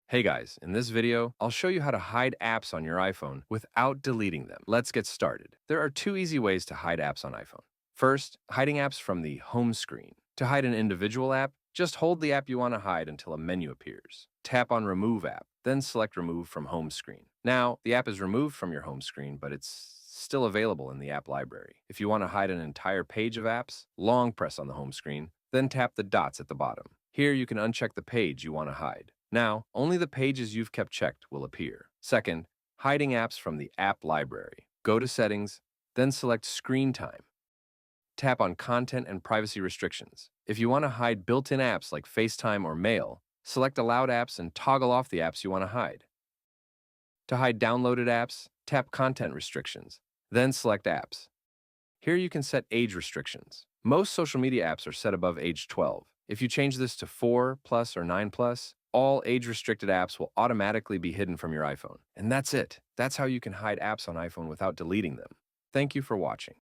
Hey guys, in this video, I'll show you how to hide apps on your iPhone without deleting them. Let's get started. There are two easy ways to hide apps on iPhone. First, hiding apps from the home screen. To hide an individual app, just hold the app you want to hide until a menu appears. Tap on Remove App, then select Remove from Home Screen. Now, the app is removed from your home screen, but it's still available in the app library. If you want to hide an entire page of apps, long press on the home screen, then tap the dots at the bottom. Here you can uncheck the page you want to hide. Now, only the pages you've kept checked will appear. Second, hiding apps from the app library. Go to Settings, then select Screen Time. Tap on Content and Privacy Restrictions. If you want to hide built-in apps like FaceTime or Mail, select Allowed Apps and toggle off the apps you want to hide. To hide downloaded apps, tap Content Restrictions, then select Apps. Here you can set age restrictions. Most social media apps are set above age 12. If you change this to 4 plus or 9 plus, all age-restricted apps will automatically be hidden from your iPhone. And that's it. That's how you can hide apps on iPhone without deleting them. Thank you for watching.